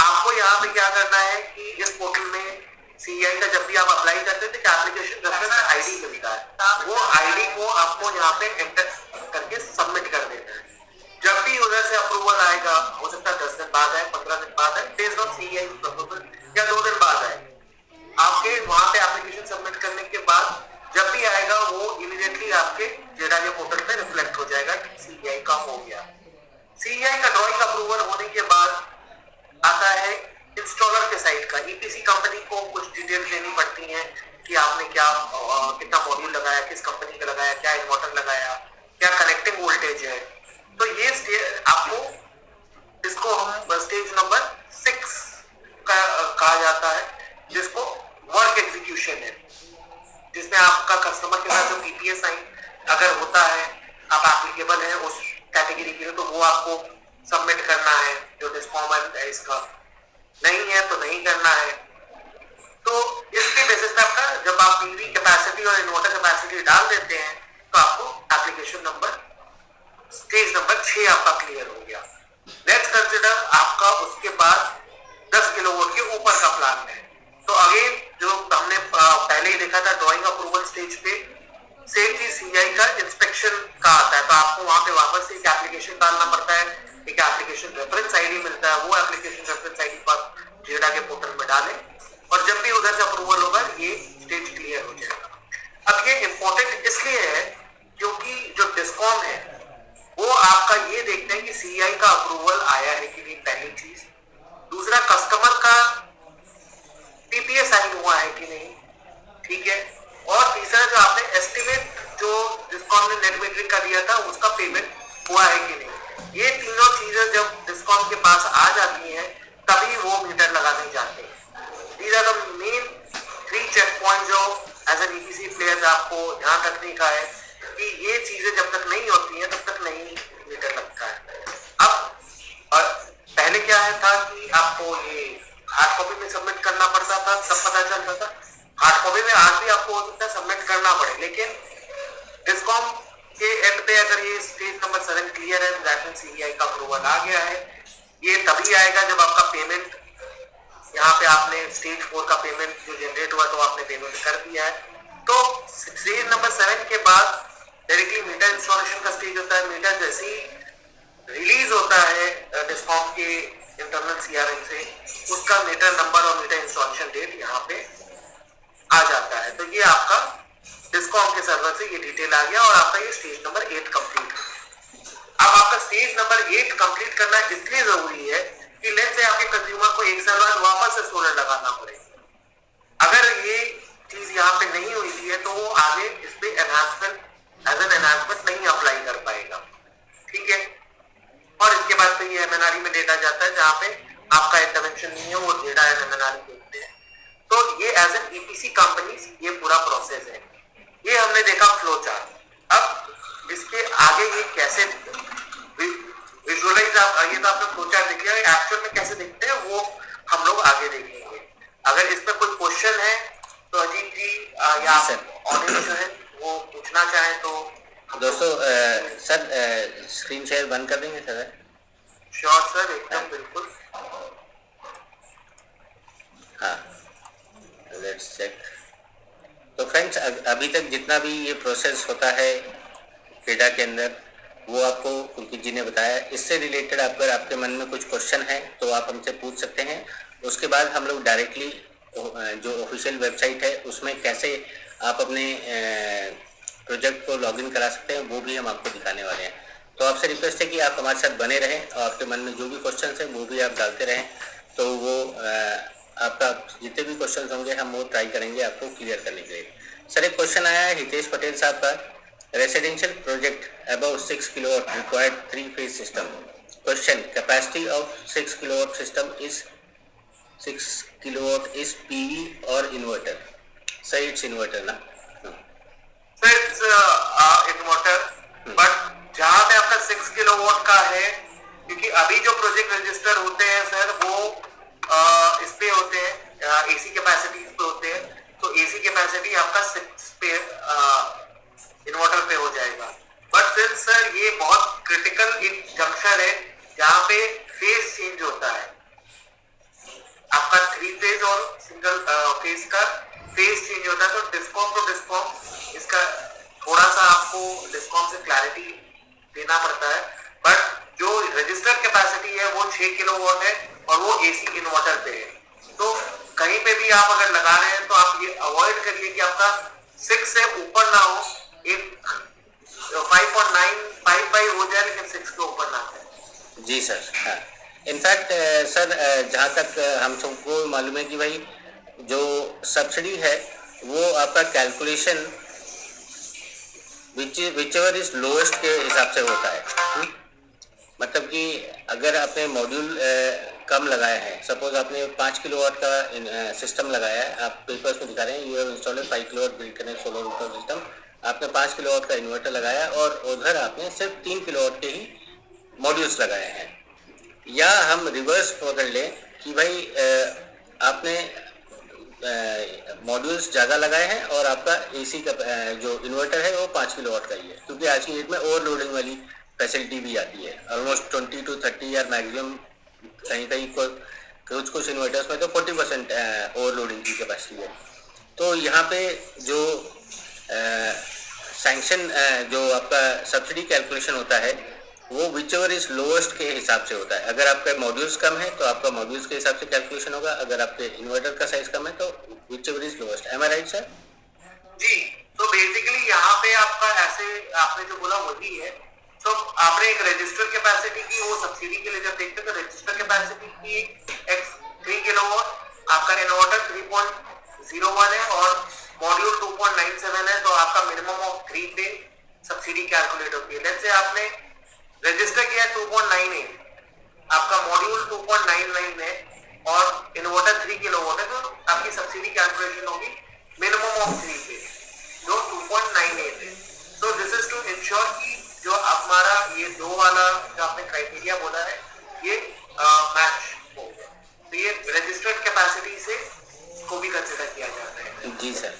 आपको यहाँ पे क्या करना है कि इस पोर्टल में सीईआई का जब भी आप अप्लाई करते थे, एप्लीकेशन रेफरेंस आईडी मिलता है, वो आईडी को आपको यहाँ पे एंटर करके सबमिट कर देना है। जब भी उधर से अप्रूवल आएगा, हो सकता है 10 दिन बाद आए, 15 दिन बाद आए, बेस्ड ऑन सीईआई अप्रूवल, या 2 दिन बाद आए, आपके वहां पे एप्लीकेशन सबमिट करने के बाद जब भी आएगा वो इमीडिएटली आपके जेडा के पोर्टल पे रिफ्लेक्ट हो जाएगा कि सीईआई का हो गया। सीईआई का ड्राइंग अप्रूवल होने के बाद आता है इंस्टॉलर के साइड का। ईपीसी कंपनी को कुछ डिटेल देनी पड़ती है कि आपने क्या कितना मॉड्यूल लगाया, किस कंपनी का लगाया, क्या इन्वर्टर लगाया, क्या कनेक्टिंग वोल्टेज है। तो ये आपको, इसको हम स्टेज नंबर 6 कहा जाता है, जिसको वर्क एग्जीक्यूशन है, जिसमें आपका कस्टमर के साथ जो पीपीए साइन अगर होता है, आप एप्लीकेबल है उस कैटेगरी के लिए, तो वो आपको सबमिट करना है। जो डिस्कॉम है इसका नहीं है तो नहीं करना है। तो इसके बेसिस पे आपका, जब आप पीवी कैपेसिटी और इन्वर्टर कैपेसिटी डाल देते हैं, तो आपको एप्लीकेशन नंबर स्टेज नंबर 6 आपका क्लियर हो गया। लेट्स कंसिडर आपका उसके बाद 10 किलोवाट के ऊपर का प्लान है। तो अगेन जो हमने पहले ही देखा था, ड्राइंग अप्रूवल स्टेज पे सेम चीज सीआई का इंस्पेक्शन का आता है, तो आपको वहां पे वापस से एक एप्लीकेशन डालना पड़ता है, एक एप्लीकेशन रेफरेंस आईडी मिलता है, वो एप्लीकेशन रेफरेंस आईडी पर जेडा के पोर्टल में डालें, और जब भी उधर से अप्रूवल होगा ये स्टेज क्लियर हो जाएगा। अब ये इंपॉर्टेंट इसलिए है क्योंकि जो डिस्कॉम है वो आपका ये देखते हैं कि सीआई का अप्रूवल आया है कि नहीं, पहली चीज। दूसरा, कस्टमर का पीपीए साइन हुआ है कि नहीं, ठीक है। और तीसरा, जो आपने एस्टिमेट जो डिस्कॉम ने नेट मीटरिंग का दिया था उसका पेमेंट हुआ है कि नहीं। ये तीनों चीजें जब डिस्कॉम के पास आ जाती हैं, तभी वो मीटर लगाने जाते हैं। These are the main 3 check point जो एज एन ईपीसी प्लेयर आपको ध्यान रखने का है कि ये चीजें जब तक नहीं होती हैं तब तक नहीं मीटर लगता है। अब पहले क्या है था कि आपको ये हार्ड कॉपी में सबमिट करना पड़ता था, तब पता चलता था। हार्ड कॉपी में आज भी आपको हो सकता है सबमिट करना पड़े, लेकिन डिस्कॉम के एंड पे अगर ये स्टेज नंबर 7 क्लियर है, तो दैट मींस सीईआई का अप्रूवल आ गया है। ये तभी आएगा जब आपका पेमेंट, यहाँ पे आपने स्टेज 4 का पेमेंट जो जनरेट हुआ तो आपने पेमेंट कर दिया है। तो स्टेज नंबर 7 के बाद डायरेक्टली मीटर इंस्टॉलेशन का स्टेज होता है। मीटर जैसे ही रिलीज होता है डिस्कॉम के इंटरनल सीआरएम से, उसका मीटर नंबर और मीटर इंस्टॉलेशन डेट यहाँ पे आ जाता है। तो ये आपका डिस्कॉम के सर्वर से ये डिटेल आ गया और आपका ये स्टेज नंबर 8 कंप्लीट। अब आपका स्टेज नंबर 8 कंप्लीट करना इसलिए जरूरी है कि लेट्स से आपके कंज्यूमर को 1 साल बाद वापस से सोलर लगाना पड़े। अगर ये चीज यहाँ पे नहीं हुई थी है तो वो आगे इस पे एनहांसमेंट एज एन एनहांसमेंट नहीं अप्लाई कर पाएगा, ठीक है। और इसके बाद तो ये एमएनआरई में डेटा जाता है, जहाँ पे आपका इंटरवेंशन नहीं है, वो डेटा एमएनआरई देखते हैं। तो ये एज एन ईपीसी कंपनी ये पूरा प्रोसेस है। ये हमने देखा फ्लो चार्ट। अब इसके आगे ये कैसे विजुअलाइज, ये तो आपने फ्लो चार्ट देख लिया, एक्चुअल में कैसे दिखते हैं वो हम लोग आगे देखेंगे। अगर इसमें कोई क्वेश्चन है तो अजीत जी या सर। ऑडियंस जो है वो पूछना चाहे तो दोस्तों सर स्क्रीन शेयर बंद कर देंगे सर? श्योर सर, एकदम बिल्कुल। हाँ, लेट्स चेक। तो फ्रेंड्स अभी तक जितना भी ये प्रोसेस होता है गेडा के अंदर वो आपको पुलकित जी ने बताया। इससे रिलेटेड अगर आपके मन में कुछ क्वेश्चन है तो आप हमसे पूछ सकते हैं। उसके बाद हम लोग डायरेक्टली जो ऑफिशियल वेबसाइट है उसमें कैसे आप अपने प्रोजेक्ट को लॉगिन करा सकते हैं वो भी हम आपको दिखाने वाले हैं। तो आपसे रिक्वेस्ट है कि आप हमारे साथ बने रहें और आपके मन में जो भी क्वेश्चन है वो भी आप डालते रहें। तो वो आपका जितने भी क्वेश्चन होंगे हम वो ट्राई करेंगे आपको क्लियर करने के लिए। सर एक क्वेश्चन आया है हितेश पटेल साहब का, residential project above 6 kilowatt required 3 phase system. Question, capacity of 6 kilowatt system is 6 kilowatt is PV और इन्वर्टर? सर इट्स इन्वर्टर ना? इट्स इन्वर्टर, बट जहां पे आपका 6 किलोवाट का है, क्योंकि अभी जो प्रोजेक्ट रजिस्टर होते हैं सर वो इस पे होते हैं एसी कैपेसिटी पे होते हैं, तो एसी कैपेसिटी आपका 6 पे इन्वर्टर पे हो जाएगा। बट फिर सर ये बहुत क्रिटिकल एक जंक्शन है जहाँ पे फेज चेंज होता है, आपका 3 फेज और सिंगल फेज का फेज चेंज होता है। तो डिस्कॉम टू डिस्कॉम इसका थोड़ा सा आपको डिस्कॉम से क्लैरिटी देना पड़ता है। बट जो रजिस्टर्ड कैपेसिटी है वो 6 किलोवाट है और वो एसी इन्वर्टर पे है। तो कहीं पे भी आप अगर लगा रहे हैं तो आप ये अवॉइड करिए कि आपका 6 से ऊपर ना हो, एक 5.955 हो जाए लेकिन 6 के ऊपर ना जाए। जी सर। हाँ, इनफैक्ट सर जहाँ तक हम सबको मालूम है कि भाई जो सब्सिडी है वो आपका calculation which ever is lowest के हिसाब से होता है। मतलब कि अगर आपने मॉड्यूल कम लगाया है, सपोज आपने 5 किलोवाट का सिस्टम लगाया है, आप पेपर्स में दिखा रहे हैं you have installed 5 kilowatt build connect solar rooftop system, आपने 5 किलोवाट का इन्वर्टर लगाया और उधर आपने सिर्फ 3 किलोवाट के ही मॉड्यूल्स लगाए हैं। या हम रिवर्स पकड़ लें कि भाई आपने मॉड्यूल्स ज़्यादा लगाए हैं और आपका एसी का जो इन्वर्टर है वो 5 किलोवाट का ही है, क्योंकि आज की डेट में ओवरलोडिंग वाली फैसिलिटी भी आती है। ऑलमोस्ट 20 to 30 या मैक्सिमम कहीं कुछ इन्वर्टर्स में तो 40% ओवरलोडिंग की कैपेसिटी है। तो यहाँ पे जो सैंक्शन जो आपका सब्सिडी कैलकुलेशन होता है वो विच एवर इज लोएस्ट के हिसाब से होता है। अगर आपका मॉड्यूल्स कम है तो आपका मॉड्यूल्स के हिसाब से कैलकुलेशन होगा, अगर आपके इन्वर्टर का साइज कम है तो whichever is lowest. Am I right sir? जी, तो बेसिकली यहाँ पे आपका ऐसे आपने जो बोला वही है। तो आपने एक रजिस्टर कैपेसिटी की, वो सब्सिडी के लिए जब देखते हैं तो रजिस्टर कैपेसिटी की 3 किलोवाट, आपका इन्वर्टर 3.01 है और मॉड्यूल 2.97 है, तो आपका मिनिमम ऑफ 3 पे सब्सिडी कैलकुलेट होती है। लेट्स से आपने रजिस्टर किया 2.98, आपका मॉड्यूल 2.99 है और इन्वर्टर 3 किलोवाट है, तो आपकी सब्सिडी कैलकुलेशन होगी मिनिमम ऑफ 3 पे, जो 2.98 है। तो दिस इज टू इंश्योर कि जो हमारा ये 2 वाला जो आपने क्राइटेरिया बोला है ये मैच हो गया, तो ये रजिस्टर्ड कैपेसिटी से को भी कंसिडर किया जाता है। जी सर।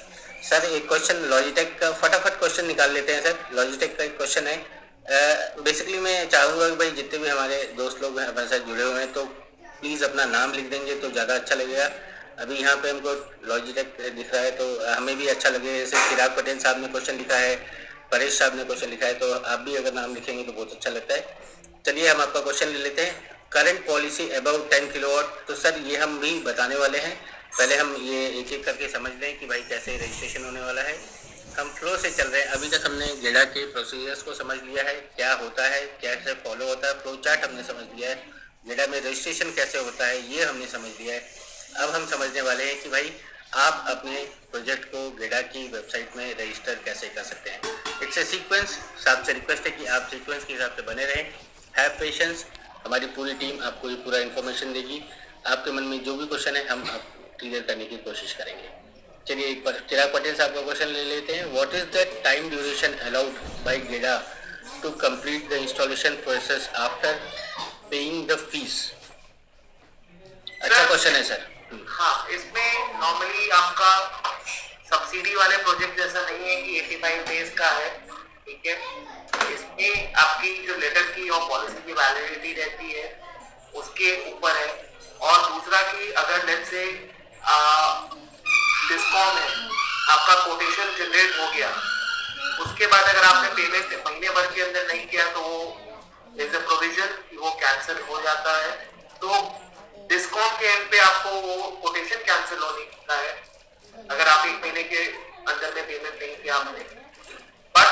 सर एक क्वेश्चन लॉजिटेक का, फटाफट क्वेश्चन निकाल लेते हैं सर। लॉजिटेक का एक क्वेश्चन है, बेसिकली मैं चाहूँगा कि भाई जितने भी हमारे दोस्त लोग हैं हमारे साथ जुड़े हुए हैं तो प्लीज़ अपना नाम लिख देंगे तो ज़्यादा अच्छा लगेगा। अभी यहाँ पे हमको लॉजिटेक दिख रहा है तो हमें भी अच्छा लगेगा। जैसे चिराग पटेल साहब ने क्वेश्चन लिखा है, परेश साहब ने क्वेश्चन लिखा है, तो आप भी अगर नाम लिखेंगे तो बहुत अच्छा लगता है। चलिए हम आपका क्वेश्चन ले लेते हैं। करंट पॉलिसी अबाउट 10 किलोवाट, तो सर ये हम भी बताने वाले हैं। पहले हम ये एक एक करके समझ लें कि भाई कैसे रजिस्ट्रेशन होने वाला है। हम फ्लो से चल रहे हैं। अभी तक हमने गेडा के प्रोसीजर्स को समझ लिया है, क्या होता है, कैसे फॉलो होता है, फ्लो चार्ट हमने समझ लिया है, गेडा में रजिस्ट्रेशन कैसे होता है ये हमने समझ लिया है। अब हम समझने वाले हैं कि भाई आप अपने प्रोजेक्ट को गेडा की वेबसाइट में रजिस्टर कैसे कर सकते हैं। It's a sequence. आपसे रिक्वेस्ट है कि आप सीक्वेंस के हिसाब से बने रहें। हैव पेशेंस, हमारी पूरी टीम आपको ये पूरा इन्फॉर्मेशन देगी। आपके मन में जो भी क्वेश्चन है हम क्लियर करने की कोशिश करेंगे। चलिए एक बार चिराग पटेल साहब का क्वेश्चन ले लेते हैं। What is the time duration allowed by GEDA to complete the installation process after paying the fees? अच्छा क्वेश्चन है सर। हाँ, इसमें नॉर्मली आपका सब्सिडी वाले प्रोजेक्ट जैसा नहीं है कि 85 डेज का है, ठीक है। इसमें आपकी जो लेटर की और पॉलिसी की वैलिडिटी रहती है उसके ऊपर है। और दूसरा कि अगर लेट्स से डिस्कॉम है, आपका कोटेशन जनरेट हो गया, उसके बाद अगर आपने पेमेंट महीने भर के अंदर नहीं किया तो वो एज ए प्रोविजन वो कैंसिल हो जाता है। तो डिस्कॉम के एंड पे आपको वो कोटेशन कैंसिल होने का है अगर आप 1 महीने के अंदर में पेमेंट नहीं किया आपने। बट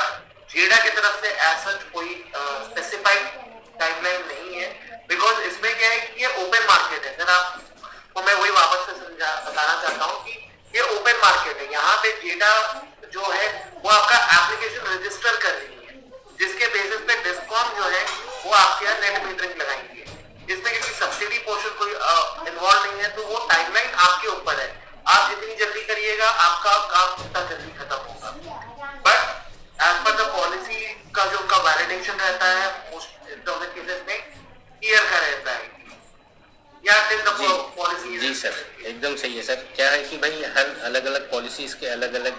जेडा की तरफ से ऐसा कोई स्पेसिफाइड टाइमलाइन नहीं है, बिकॉज इसमें क्या है कि ये ओपन मार्केट है। अगर आपको मैं वही वापस से बताना चाहता हूँ कि ये ओपन मार्केट है। यहाँ पे जेडा जो है वो आपका एप्लीकेशन रजिस्टर कर रही है, जिसके बेसिस पे डिस्कॉम जो है वो आपके यहाँ नेट मीटरिंग लगाएंगे। इसमें किसी सब्सिडी पोर्शन कोई इन्वॉल्व नहीं है, तो वो टाइमलाइन आपके ऊपर है। आप जितनी जल्दी करिएगा आपका काम उतना जल्दी खत्म होगा। But as per the policy का जो उनका वैलिडेशन रहता है मोस्ट ऑफ द केसेस में ईयर का रहता है या टिल द पॉलिसी। जी सर, एकदम सही है सर। क्या है कि भाई हर अलग अलग पॉलिसीज के अलग अलग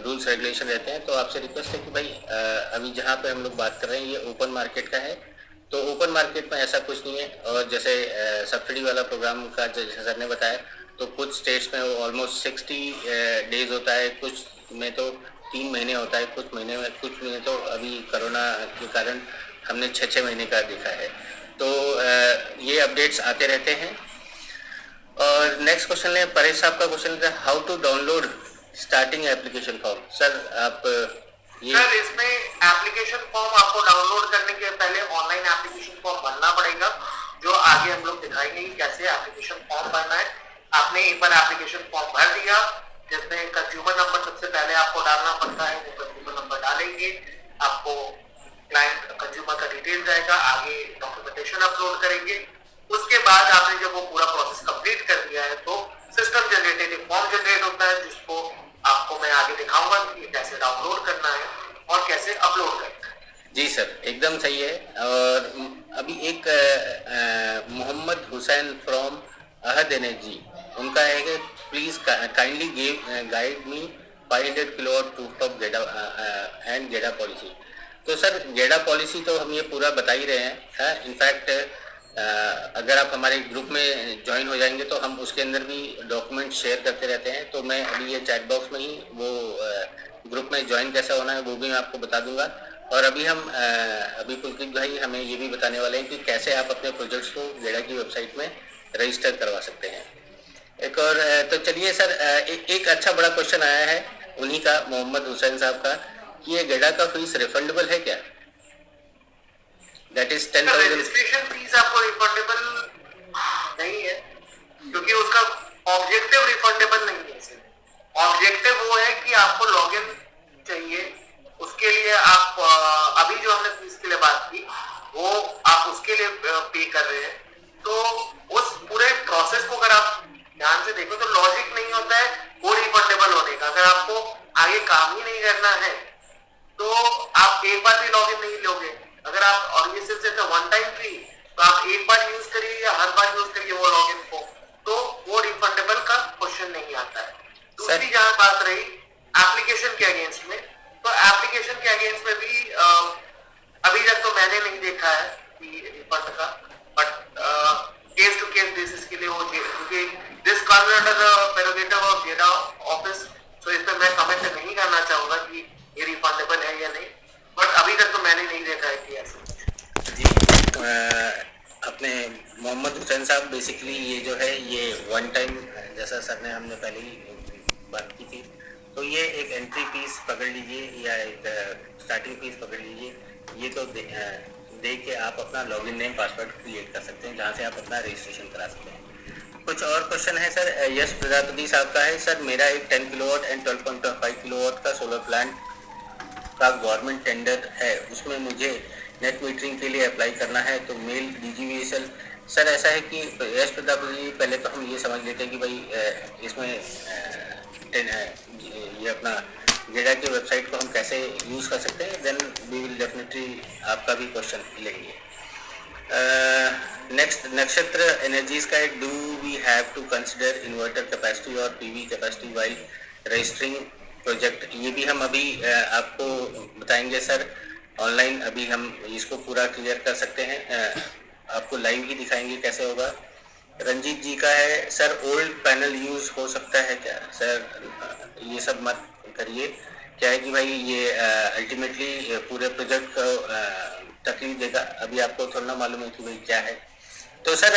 रूल्स रेगुलेशन रहते हैं। तो आपसे रिक्वेस्ट है कि भाई अभी जहाँ पे हम लोग बात कर रहे हैं ये ओपन मार्केट का है, तो ओपन मार्केट में ऐसा कुछ नहीं है। और जैसे सब्सिडी वाला प्रोग्राम का जैसे सर ने बताया, तो कुछ स्टेट्स में ऑलमोस्ट 60 डेज होता है, कुछ में तो 3 महीने होता है, कुछ महीने तो अभी कोरोना के कारण हमने 6 महीने का देखा है। तो ये अपडेट्स आते रहते हैं। और नेक्स्ट क्वेश्चन है परेश साहब का क्वेश्चन है, how to download starting application form. Sir आप ये सर इसमें एप्लीकेशन फॉर्म आपको डाउनलोड करने के पहले ऑनलाइन एप्लीकेशन फॉर्म भरना पड़ेगा, जो आगे हम लोग दिखाएंगे कि कैसे एप्लीकेशन फॉर्म भरना है। आपने एक बार एप्लीकेशन फॉर्म भर दिया, जिसमें कंज्यूमर नंबर सबसे पहले आपको डालना पड़ता है, वो कंज्यूमर नंबर डालेंगे, आपको क्लाइंट कंज्यूमर का डिटेल जाएगा, आगे डॉक्यूमेंटेशन अपलोड करेंगे। उसके बाद आपने जब वो पूरा प्रोसेस कंप्लीट कर दिया है तो सिस्टम जनरेटेड एक फॉर्म जनरेट होता है, जिसको आपको मैं आगे दिखाऊंगा कि कैसे डाउनलोड करना है और कैसे अपलोड करना है। जी सर, एकदम सही है। और अभी एक मोहम्मद हुसैन फ्रॉम अहद एनर्जी, उनका है कि please kindly guide me 500 kilowatt rooftop GEDA and GEDA policy. तो सर गेडा पॉलिसी तो हम ये पूरा बता ही रहे हैं। इनफैक्ट अगर आप हमारे ग्रुप में ज्वाइन हो जाएंगे तो हम उसके अंदर भी डॉक्यूमेंट शेयर करते रहते हैं। तो मैं अभी ये चैट बॉक्स में ही वो ग्रुप में ज्वाइन कैसा होना है वो भी मैं आपको बता दूंगा। और अभी पुलकित भाई हमें ये भी बताने वाले हैं कि कैसे आप अपने प्रोजेक्ट्स को गेडा की वेबसाइट में रजिस्टर करवा सकते हैं। एक और तो चलिए सर, एक अच्छा बड़ा क्वेश्चन आया है उन्हीं का, मोहम्मद हुसैन साहब का, कि ये गेडा का फीस रिफंडेबल है क्या? That is 10,000। रजिस्ट्रेशन फीस आपको रिफंडेबल नहीं है, क्योंकि उसका ऑब्जेक्टिव रिफंडेबल नहीं है। ऑब्जेक्टिव वो है कि आपको लॉगिन चाहिए, उसके लिए आप अभी जो हमने फीस के लिए बात की वो आप उसके लिए पे कर रहे हैं। तो उस पूरे प्रोसेस को अगर आप ध्यान से देखो तो लॉजिक नहीं होता है वो रिफंडेबल होने का। अगर आपको आगे काम ही नहीं करना है तो आप एक बार भी लॉगिन नहीं लोगे। अगर आप, और ये सिर्फ वन टाइम फी, तो आप एक बार यूज करिए या हर बार यूज करिए वो लॉगिन को, तो वो रिफंडेबल का क्वेश्चन नहीं आता है। दूसरी जहां बात रही एप्लीकेशन के अगेंस्ट में, तो एप्लीकेशन के अगेंस्ट में भी अभी तक तो मैंने नहीं देखा है कि रिफंड का, but case to case basis के लिए वो, क्योंकि this comes under the prerogative of GEDA office, तो इस पर मैं कमेंट नहीं करना चाहूंगा कि ये रिफंडेबल है या नहीं, बट अभी तक तो मैंने नहीं देखा है कि ऐसा। जी, अपने मोहम्मद हुसैन साहब बेसिकली ये जो है ये वन टाइम, जैसा सर ने हमने पहले ही बात की थी, तो ये एक एंट्री फीस पकड़ लीजिए या एक स्टार्टिंग फीस पकड़ लीजिए। ये तो दे के आप अपना लॉगिन नेम पासवर्ड क्रिएट कर सकते हैं, जहाँ से आप अपना रजिस्ट्रेशन करा सकते हैं। कुछ और क्वेश्चन है सर, यश प्रजापति साहब का है, सर मेरा एक 10 किलोवाट एंड 12.5 किलोवाट का सोलर प्लांट का गवर्नमेंट टेंडर है, उसमें मुझे नेट मीटरिंग के लिए अप्लाई करना है, तो मेल DGVSL। सर ऐसा है कि यश प्रजापति जी, पहले तो हम ये समझ लेते हैं कि भाई इसमें ये अपना गेडा की वेबसाइट को हम कैसे यूज़ कर सकते हैं, देन वी विल डेफिनेटली आपका भी क्वेश्चन लेंगे। नेक्स्ट, नक्षत्र एनर्जीज का एक, do we have to consider inverter capacity और PV capacity while registering project, ये भी हम अभी आपको बताएंगे सर। ऑनलाइन अभी हम इसको पूरा क्लियर कर सकते हैं, आपको लाइव ही दिखाएंगे कैसे होगा। रंजीत जी का है सर, ओल्ड पैनल यूज हो सकता है क्या सर? ये सब मत करिए। क्या है कि भाई ये अल्टीमेटली पूरे प्रोजेक्ट को तकलीफ देगा। अभी आपको थोड़ा ना मालूम है कि भाई क्या है। तो सर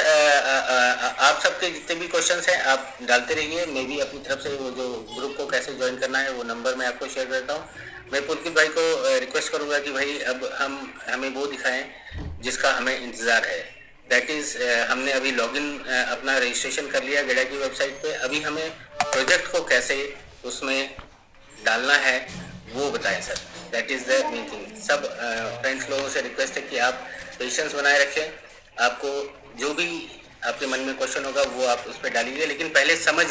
आप सबके जितने भी क्वेश्चंस हैं आप डालते रहिए। मैं भी अपनी तरफ से वो जो ग्रुप को कैसे ज्वाइन करना है वो नंबर मैं आपको शेयर करता हूँ। मैं पुलकित भाई को रिक्वेस्ट करूँगा कि भाई अब हमें वो दिखाएं जिसका हमें इंतज़ार है। दैट इज़ हमने अभी लॉगिन अपना रजिस्ट्रेशन कर लिया गेडा की वेबसाइट पे। अभी हमें प्रोजेक्ट को कैसे उसमें डालना है वो बताएं sir. That is the main thing. सब फ्रेंड्स लोगों से रिक्वेस्ट है कि आप पेशेंस बनाए रखें। आपको जो भी आपके मन में क्वेश्चन होगा वो आप उस पर डालिए, लेकिन पहले समझ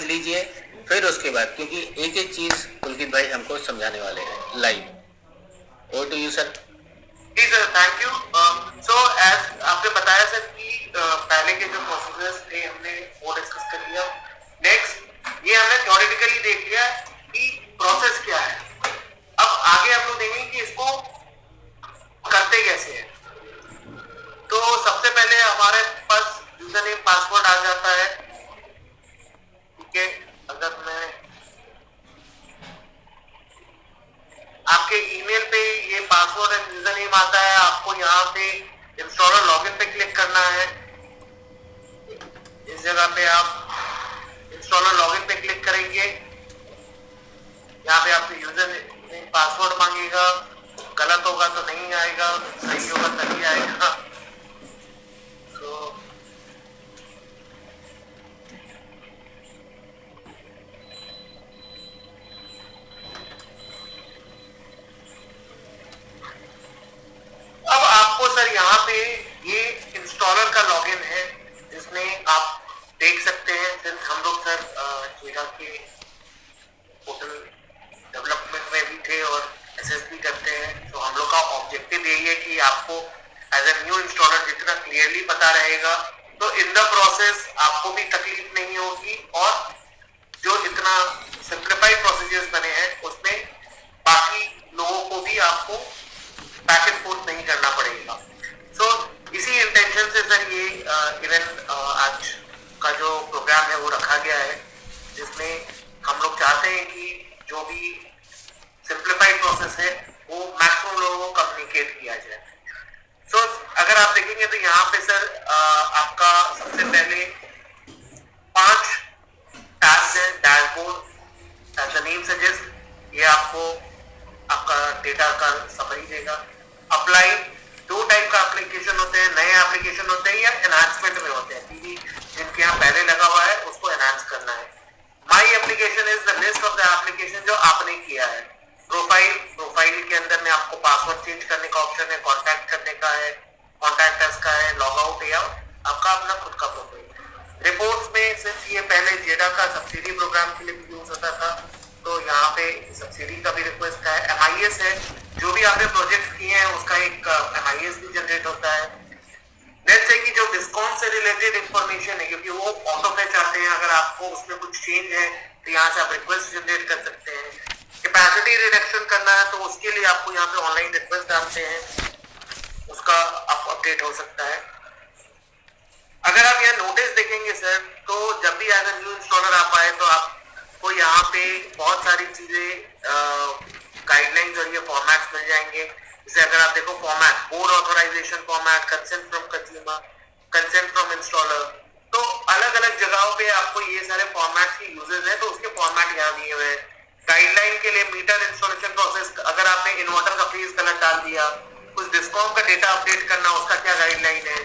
लीजिए फिर उसके बाद, क्योंकि एक एक चीज़ पुलकित भाई हमको समझाने वाले हैं live. Over to you sir. जी sir, thank you. So as आपने बताया सर कि पहले के जो प्रोसीजर्स थे हमने वो डिस्कस कर लिया। नेक्स्ट ये हमने थ्योरेटिकली देख लिया कि प्रोसेस क्या है। अब आगे हम लोग देखेंगे कि इसको करते कैसे हैं। तो सबसे पहले हमारे पास यूजर नेम पासवर्ड आ जाता है, ठीक है। अगर मैं आपके ईमेल पे ये पासवर्ड एंड यूजर नेम आता है, आपको यहाँ पे इंस्टॉलर लॉगिन पे क्लिक करना है। इस जगह पे आप इंस्टॉलर लॉगिन पे क्लिक करेंगे। यहाँ पे आपसे यूजर नेम पासवर्ड मांगेगा। गलत होगा तो नहीं आएगा, सही होगा तभी आएगा। तो अब आपको सर यहाँ पे ये इंस्टॉलर का लॉगिन है जिसमें आप देख सकते हैं। सिंस हम लोग सर जेडा के पोर्टल डेवलपमेंट में भी थे और एसएस भी करते हैं, तो हम लोग का ऑब्जेक्टिव यही है कि आपको एज ए न्यू इंस्टॉलर जितना क्लियरली पता रहेगा तो इन द प्रोसेस आपको भी तकलीफ नहीं होगी, और जो इतना सिंप्लीफाइड प्रोसीजर्स बने हैं उसमें बाकी लोगों को भी आपको बैक एंड फोर्थ नहीं करना पड़ेगा। सो इसी इंटेंशन से सर ये इवेंट आज का जो प्रोग्राम है वो रखा गया है, जिसमें हम लोग चाहते हैं कि जो भी सिंप्लीफाइड प्रोसेस है वो मैक्सिमम लोगों को कम्युनिकेट किया जाए। सो अगर आप देखेंगे तो यहाँ पे सर आपका सबसे पहले 5 टैब्स है। Dashboard as the name suggest, ये आपको आपका डेटा का समरी देगा। अप्लाई 2 टाइप का एप्लीकेशन होते हैं, नए एप्लीकेशन होते हैं या एनहांसमेंट में होते हैं। टीवी जिनके यहाँ पहले लगा हुआ है उसको एनहांस करना है। My application is the list of the application जो आपने किया है। प्रोफाइल के अंदर में आपको पासवर्ड चेंज करने का ऑप्शन है, कॉन्टैक्ट करने का है, कॉन्टैक्ट अस का है, लॉग आउट या आपका अपना खुद का प्रोफाइल। रिपोर्ट्स में सिर्फ ये पहले जेडा का सब्सिडी प्रोग्राम के लिए भी यूज होता था, तो यहाँ पे सब्सिडी का भी रिक्वेस्ट है। MIS है, जो भी आपने प्रोजेक्ट किए हैं उसका एक MIS भी जनरेट होता है। नेक्स्ट है कि जो डिस्काउंट से रिलेटेड इंफॉर्मेशन है, क्योंकि वो ऑटो पे चाहते हैं, अगर आपको उसमें कुछ चेंज है तो यहाँ से आप रिक्वेस्ट जनरेट कर सकते हैं। कैपेसिटी रिडक्शन करना है तो उसके लिए आपको यहाँ पे ऑनलाइन रिक्वेस्ट डालते हैं, उसका आप अपडेट हो सकता है। अगर आप यहाँ नोटिस देखेंगे सर, तो जब भी एज ए न्यू इंस्टॉलर आप आए तो आपको यहाँ पे बहुत सारी चीजें गाइडलाइंस और ये फॉर्मेट्स मिल जाएंगे। जैसे अगर आप देखो format, board authorisation format, consent from consumer, consent from installer, तो अलग अलग जगहों पे आपको ये सारे फॉर्मेट्स के यूजेस हैं, तो उसके फॉर्मेट यहाँ दिए हुए हैं। गाइडलाइन के लिए मीटर इंस्टॉलेशन प्रोसेस, अगर आपने इन्वर्टर का फेज गलत डाल दिया, कुछ डिस्कॉम का डेटा अपडेट करना, उसका क्या गाइडलाइन है,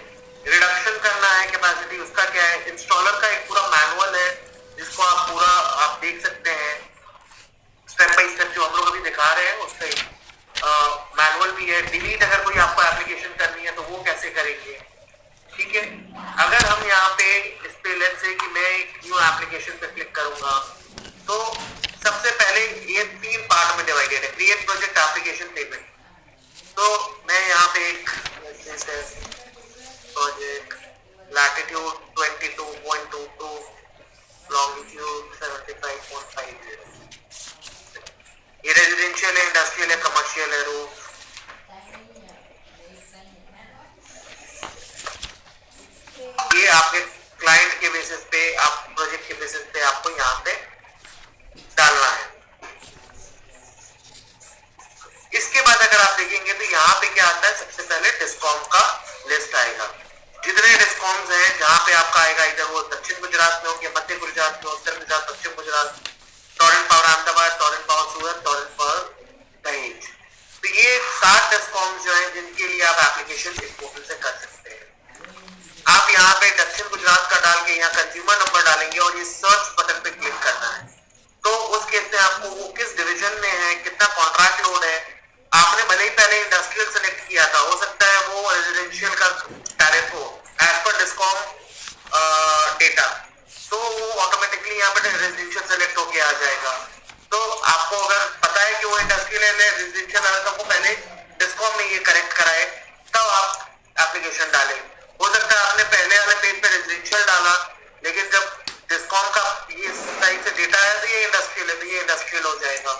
रिडक्शन करना है कैपेसिटी, उसका क्या है। इंस्टॉलर का एक पूरा मैनुअल है जिसको आप पूरा आप देख सकते हैं, स्टेप बाय स्टेप जो हम लोग अभी दिखा रहे हैं उसका मैनुअल भी है। डिलीट अगर कोई आपको एप्लीकेशन करनी है तो वो कैसे करेंगे, ठीक है। अगर हम यहाँ पे इस पे लेट्स से कि मैं एक न्यू एप्लीकेशन पे क्लिक करूंगा, तो सबसे पहले ये 3 पार्ट में डिवाइडेड है, क्रिएट प्रोजेक्ट, एप्लीकेशन, पेमेंट। तो मैं यहाँ पे एक प्रोजेक्ट लैटिट्यूड 22.22, लॉन्गिट्यूड 75.50, इधर वो दक्षिण गुजरात में हो या मध्य गुजरात में, उत्तर गुजरात, पश्चिम गुजरात, टोरेंट पावर अहमदाबाद, टोरेंट पावर सूरत, टोरेंट पावर दहेज। तो ये 7 डिस्कॉम जो है जिनके लिए आप एप्लीकेशन इस पोर्टल से कर सकते हैं। आप यहाँ पे दक्षिण गुजरात का डाल के यहाँ कंज्यूमर नंबर डालेंगे और ये सर्च बटन पे क्लिक करना है। तो उस केस में आपको वो किस डिवीजन में है, कितना कॉन्ट्रैक्ट लोड है, आपने भले ही पहले इंडस्ट्रियल सेलेक्ट किया था, हो सकता है वो रेजिडेंशियल का टैरिफ हो एज पर डिस्कॉम डेटा, तो वो ऑटोमेटिकली यहाँ पे रेजिडेंशियल सेलेक्ट होके आ जाएगा। तो आपको अगर पता है कि वो इंडस्ट्रियल है, रेजिडेंशियल है, तो आपको पहले डिस्कॉम में ये करेक्ट कराए तब आप एप्लीकेशन डालें। हो सकता है आपने पहले वाले पेज पे रेजिडेंशियल डाला, लेकिन जब डिस्कॉम का ये साइड से डेटा है तो ये इंडस्ट्रियल है, तो ये इंडस्ट्रियल हो जाएगा।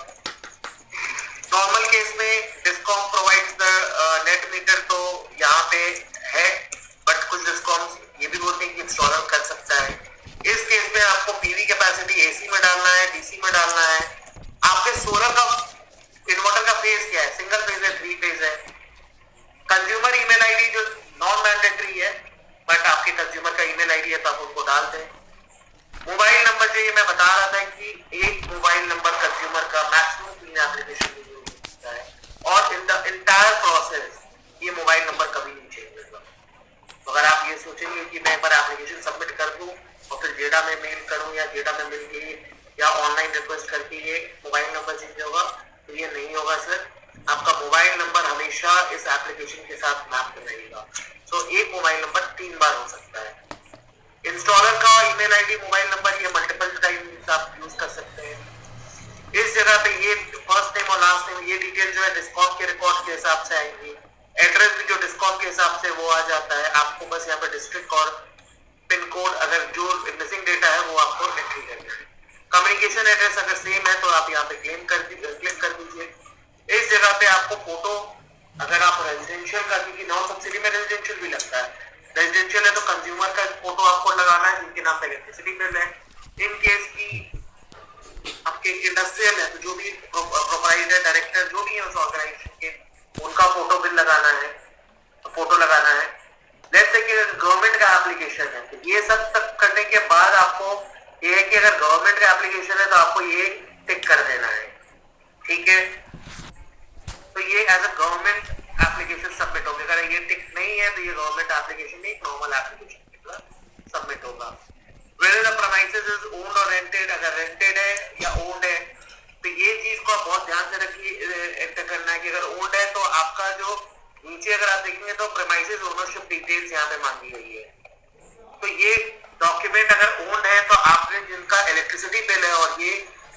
नॉर्मल केस में discom provides the net metre, तो यहाँ पे है, बट कुछ डिस्कॉम ये भी बोलते हैं कि इंस्टॉलर कर सकता है। इस केस में आपको पीवी कैपेसिटी एसी में डालना है, डीसी में डालना है। आपके सोलर का इन्वर्टर का फेज क्या है, सिंगल फेज है, 3 फेज है। कंज्यूमर ईमेल आईडी जो नॉन मैंडेटरी है, बट आपके कंज्यूमर का ईमेल आईडी है तो आप उनको डाल दें। मोबाइल नंबर जो ये मैं बता रहा था कि एक मोबाइल नंबर कंज्यूमर का मैक्सिमम 3 एप्लीकेशन में यूज होता है, और इन द एंटायर प्रोसेस ये मोबाइल नंबर कभी नहीं चेंज होगा। तो अगर आप ये सोचेंगे कि मैं एक बार एप्लीकेशन सबमिट कर दूं और फिर जेडा में मेल करूं या जेडा में मिल के या ऑनलाइन रिक्वेस्ट करके ये मोबाइल नंबर चेंज होगा, तो ये नहीं होगा सर। आपका मोबाइल नंबर हमेशा इस एप्लीकेशन के साथ मैप रहेगा। तो एक मोबाइल नंबर 3 बार हो सकता है। इंस्टॉलर का ईमेल आईडी, मोबाइल नंबर, ये मल्टीपल टाइम्स आप यूज कर सकते हैं। इस जगह पे ये फर्स्ट नेम और लास्ट नेम, ये डिटेल जो है डिस्कॉम के रिकॉर्ड के हिसाब से आएंगी। एड्रेस भी जो डिस्कॉम के हिसाब से वो आ जाता है। आपको बस यहाँ पे डिस्ट्रिक्ट और पिन कोड, अगर जो मिसिंग डेटा है वो आपको एंट्री करना है। कम्युनिकेशन एड्रेस अगर सेम है तो आप यहाँ पे क्लिक कर दीजिए। इस जगह पे आपको फोटो, अगर आप रेजिडेंशियल का, क्योंकि नॉन सब्सिडी में रेजिडेंशियल भी लगता है, रेजिडेंशियल है तो कंज्यूमर का फोटो आपको लगाना है जिनके नाम पे इलेक्ट्रिसिटी बिल है। इन केस की आपके इंडस्ट्रियल है तो जो भी प्रोप्राइटर, डायरेक्टर जो भी है उस ऑर्गेनाइजेशन के, उनका फोटो बिल लगाना है, फोटो लगाना है। लेट्स से कि गवर्नमेंट का एप्लीकेशन है तो ये सब तक करने के बाद आपको ये है कि अगर गवर्नमेंट का एप्लीकेशन है तो आपको ये टिक कर देना है, ठीक है। तो ये as a government application submit होगा। अगर ये टिक नहीं है तो ये गवर्नमेंट एप्लीकेशन नहीं, नॉर्मल एप्लीकेशन की तरह सबमिट होगा। Whether the premises is owned or rented, अगर रेंटेड है या ओन्ड है, तो ये चीज को आप बहुत ध्यान से रखिए, एंटर करना है कि अगर ओन्ड है तो आपका जो नीचे अगर आप देखेंगे तो प्रेमाइसेस ओनरशिप डिटेल्स यहाँ पे मांगी गई है। तो ये डॉक्यूमेंट अगर ओन्ड है तो आपने जिनका इलेक्ट्रिसिटी बिल है और ये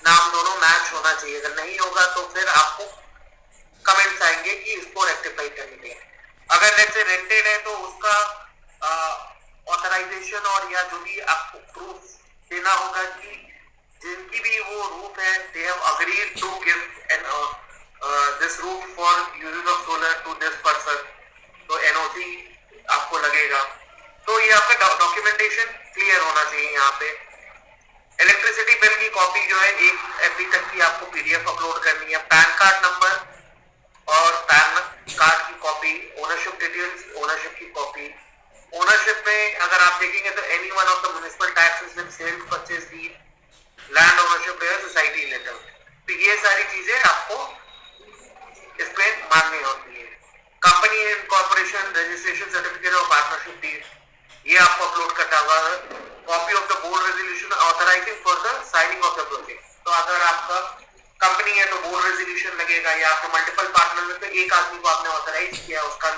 नाम दोनों मैच होना चाहिए। अगर नहीं होगा तो फिर आपको कमेंट्स आएंगे कि इसको रेक्टिफाई करने के। अगर लेट्स से रेंटेड है तो उसका ऑथराइजेशन और या जो भी आपको प्रूफ देना होगा कि जिनकी भी वो रूफ है, they have agreed to give an this roof for uses of solar to this person, तो एनओसी आपको लगेगा। तो ये आपका डॉक्यूमेंटेशन क्लियर होना चाहिए। यहाँ पे इलेक्ट्रिसिटी बिल की कॉपी जो है 1 MB तक की आपको PDF अपलोड करनी है। पैन कार्ड नंबर और पैन कार्ड की कॉपी, ओनरशिप डिटेल्स, ओनरशिप की कॉपी। ओनरशिप में अगर आप देखेंगे तो any one of the municipal taxes with sale purchase deed, land ownership है, सोसाइटी लेटर, तो ये सारी चीजें आपको इसमें माननी होती है। कंपनी इनकॉर्पोरेशन रजिस्ट्रेशन सर्टिफिकेट और पार्टनरशिप डीड, ये आपको अपलोड करना होगा। Copy of the board resolution authorising for the signing of the project, तो अगर आपका कंपनी है तो बोर्ड रेजोल्यूशन लगेगा, या आपके मल्टीपल पार्टनर में तो एक आदमी को आपने ऑथराइज किया, उसका